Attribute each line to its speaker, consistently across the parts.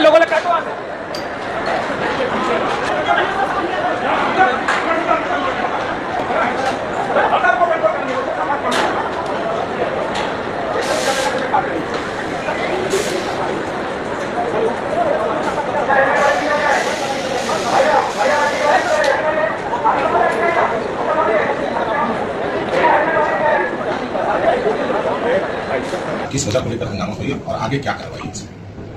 Speaker 1: लोगों ने काटो
Speaker 2: किस वजह को लेकर हंगामा हुई और आगे क्या कार्रवाई है?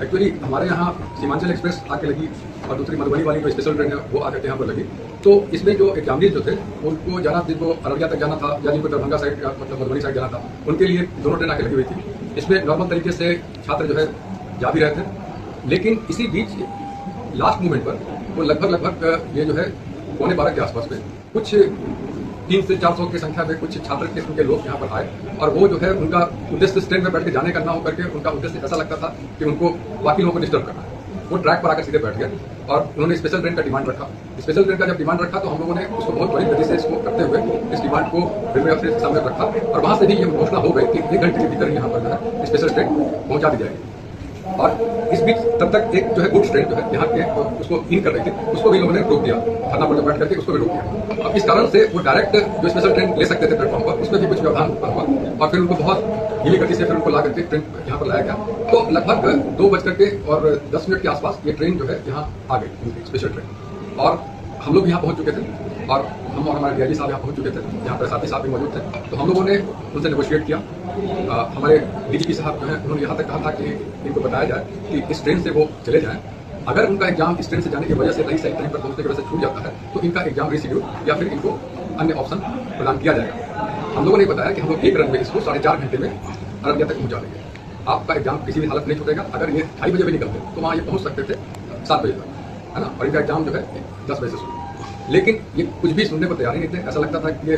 Speaker 3: एक्चुअली हमारे यहाँ सीमांचल एक्सप्रेस आके लगी और दूसरी मधुबनी वाली जो स्पेशल ट्रेन है वो आकर के यहाँ पर लगी। तो इसमें जो एग्जामिनीज जो थे उनको जाना, जिनको अररिया तक जाना था या जिनको दरभंगा साइड मतलब मधुबनी साइड जाना था, उनके लिए दोनों ट्रेन आके लगी हुई थी। इसमें नॉर्मल तरीके से छात्र जो है जा भी रहे थे, लेकिन इसी बीच लास्ट मोमेंट पर वो लगभग ये जो है 11:15 के आसपास में कुछ 300 से 400 की संख्या में कुछ छात्र किस्म के लोग यहाँ पर आए और वो जो है उनका उद्देश्य ट्रेन में बैठ के जाने का ना हो करके उनका उद्देश्य ऐसा लगता था कि उनको बाकी लोगों को डिस्टर्ब करना है। वो ट्रैक पर आकर सीधे बैठ गए और उन्होंने स्पेशल ट्रेन का डिमांड रखा। स्पेशल ट्रेन का जब डिमांड रखा तो हम लोगों ने उसको बहुत बड़ी गति से इसको करते हुए इस डिमांड को रेलवे ऑफिस के सामने रखा और वहाँ से भी ये घोषणा हो गई कि 1 घंटे के भीतर यहाँ पर जो है स्पेशल ट्रेन पहुँचा दी जाएगी। और इस बीच तब तक एक जो है गुड्स ट्रेन जो है यहाँ के उसको इन कर रही थी, उसको भी लोगों ने रोक दिया, खाना पर बैठ करके उसको भी रोक दिया। अब इस कारण से वो डायरेक्ट जो स्पेशल ट्रेन ले सकते थे प्लेटफॉर्म पर, उसमें भी कुछ व्यवधान हुआ और फिर उनको बहुत धीमी गति से फिर उनको ला करके ट्रेन यहाँ पर लाया गया। तो लगभग 2:10 के आसपास ये ट्रेन जो है यहाँ आ गई, स्पेशल ट्रेन, और हम लोग यहाँ पहुँच चुके थे और हम और हमारे डीआईजी साहब यहाँ पहुँच चुके थे, यहाँ पर साथी साहब भी मौजूद थे। तो हम लोगों ने उनसे नेगोशिएट किया। हमारे डीजीपी साहब जो है उन्होंने यहाँ तक कहा था कि इनको बताया जाए कि इस ट्रेन से वो चले जाएं। अगर उनका एग्जाम इस ट्रेन से जाने की वजह से नई सही ट्रेन पर पहुँचने की वजह से छूट जाता है तो इनका एग्जाम रिशेड्यूल या फिर इनको अन्य ऑप्शन प्रदान किया जाएगा। हम लोगों ने बताया कि हम लोग 1 रन में इसको 4.5 घंटे में अररिया तक पहुँचा देंगे। आपका एग्जाम किसी भी हालत नहीं छूटेगा। अगर ये 2:30 बजे भी निकलते तो वहाँ ये पहुँच सकते थे 7 बजे तक, है ना, और इनका एग्जाम जो है 10 बजे से शुरू। लेकिन ये कुछ भी सुनने को तैयार ही नहीं थे। ऐसा लगता था कि ये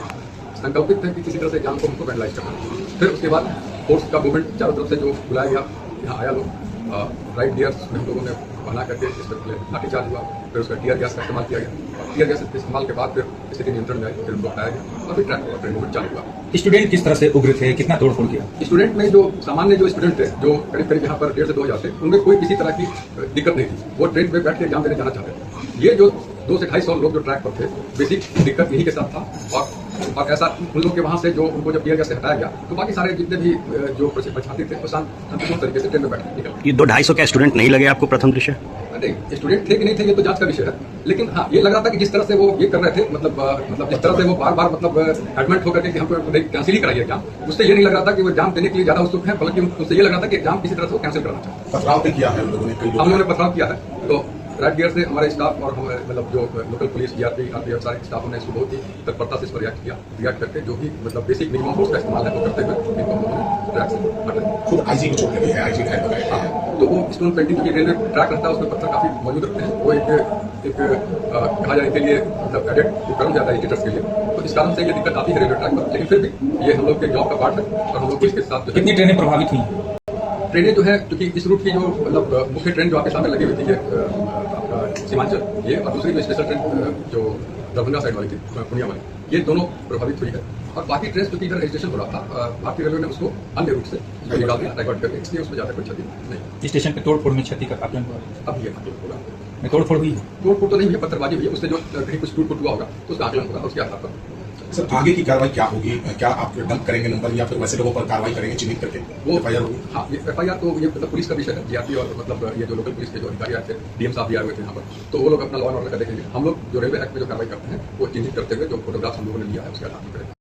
Speaker 3: संकल्पित थे कि किसी तरह से एग्जाम को हमको पैनलाइज करना। फिर उसके बाद फोर्स का मूवमेंट चारों तरफ से जो बुलाया गया, यहाँ आया लोग राइट गियर्स में हम लोगों ने बना करके इस पर लाठीचार्ज हुआ, फिर उसका टीयर गैस का इस्तेमाल किया गया। टीयर गैस इस्तेमाल के बाद फिर स्थिति नियंत्रण में आई, फिर उनको हटाया गया और फिर ट्रेन मूवमेंट चालू हुआ।
Speaker 1: स्टूडेंट किस तरह से उग्र थे, कितना तोड़फोड़ किया?
Speaker 3: स्टूडेंट में जो सामान्य जो स्टूडेंट थे, जो करीब यहाँ पर 1.5 से 2 हज़ार थे, उनमें कोई किसी तरह की दिक्कत नहीं थी। वो ट्रेन में बैठ के एग्जाम देने जाना चाहते थे। ये जो 200 से 250 लोग जो ट्रैक पर थे, बेसिक दिक्कत यही के साथ था। और ऐसा उन लोग के वहाँ से जो उनको जब टीयर गैस से हटाया गया तो बाकी सारे जितने भी जो परीक्षार्थी थे वो शांतिपूर्ण तरीके से ट्रेन में बैठ के निकल।
Speaker 4: ये 200-250 का स्टूडेंट नहीं लगे आपको प्रथम दृष्टि?
Speaker 3: नहीं, स्टूडेंट थे कि नहीं थे ये तो जांच का विषय है, लेकिन हाँ ये लग रहा था कि जिस तरह से वो ये कर रहे थे, मतलब जिस तरह से वो बार मतलब एडमिट होकर के हमको कैंसिल ही कराइए एग्जाम, उससे ये नहीं लग रहा था कि वो एग्जाम देने के लिए ज्यादा उत्सुक है, बल्कि उससे ये लग रहा था कि एग्जाम किसी तरह से वो कैंसिल करना चाहते।
Speaker 2: पथराव भी किया है हम लोगों ने
Speaker 3: पथराव किया है। तो राइट गियर से हमारे स्टाफ और हमारे मतलब जो लोकल पुलिस जीआरपी आरपीएफ सारे स्टाफ ने इसको बहुत ही तत्परता से इस पर रिएक्ट किया। रिएक्ट करके जो भी मतलब बेसिक मिनिमम फोर्स का इस्तेमाल है वो करते हुए इनको हम लोगों ने ट्रैक से हटाया।
Speaker 2: खुद आईजी की चोट लगी है, आईजी घायल हो गए।
Speaker 3: तो वो स्टोन पेंटिंग की रेलवे ट्रैक रहता है, उसमें पत्थर काफी मौजूद रहते हैं। वो एक कहा जाए के लिए मतलब एडेड उपकरण जाता है एडिटर्स के लिए, तो इस कारण से ये दिक्कत आती है रेलवे ट्रैक पर। लेकिन फिर भी ये हम लोग के जॉब का पार्ट है और हम लोग इसके साथ।
Speaker 1: कितनी ट्रेनें प्रभावित हुई?
Speaker 3: ट्रेनें जो है क्योंकि इस रूट की जो मतलब मुख्य ट्रेन जो आपके सामने लगी हुई थी आपका सीमांचल, ये और दूसरी जो स्पेशल ट्रेन जो दरभंगा साइड वाली थी, पूर्णिया वाली, ये दोनों प्रभावित हुई है। और बाकी ट्रेन क्योंकि इधर रजिस्ट्रेशन हो रहा था, भारतीय रेलवे ने उसको अन्य रूट से निकाल दिया, डाइवर्ट करके, इसलिए उसमें ज्यादा कोई क्षति नहीं।
Speaker 1: स्टेशन पे तोड़फोड़ में क्षति का आकलन हुआ?
Speaker 3: अब ये
Speaker 1: तोड़फोड़ हुई है?
Speaker 3: तोड़फोड़ तो नहीं हुई है, पत्थरबाजी हुई है, उससे जो कहीं कुछ टूट हुआ होगा तो उसका आकलन होगा, उसके आधार पर।
Speaker 2: सर आगे की कार्रवाई क्या होगी? क्या आप डंप करेंगे नंबर या फिर वैसे लोगों पर कार्रवाई करेंगे चिन्हित करके? वो एफआईआर होगी? हाँ, ये एफआईआर तो ये मतलब पुलिस का विषय है। जीआरपी और मतलब ये जो लोकल पुलिस के जो अधिकारी आए थे, डीएम साहब भी आए हुए थे यहाँ पर, तो वो लोग अपना लॉ एंड ऑर्डर का देखेंगे। हम लोग जो रेलवे एक्ट में जो कार्रवाई करते हैं वो चिन्हित करते हुए जो फोटोग्राफ हम लोगों ने लिया है उसके आधार पर करेंगे।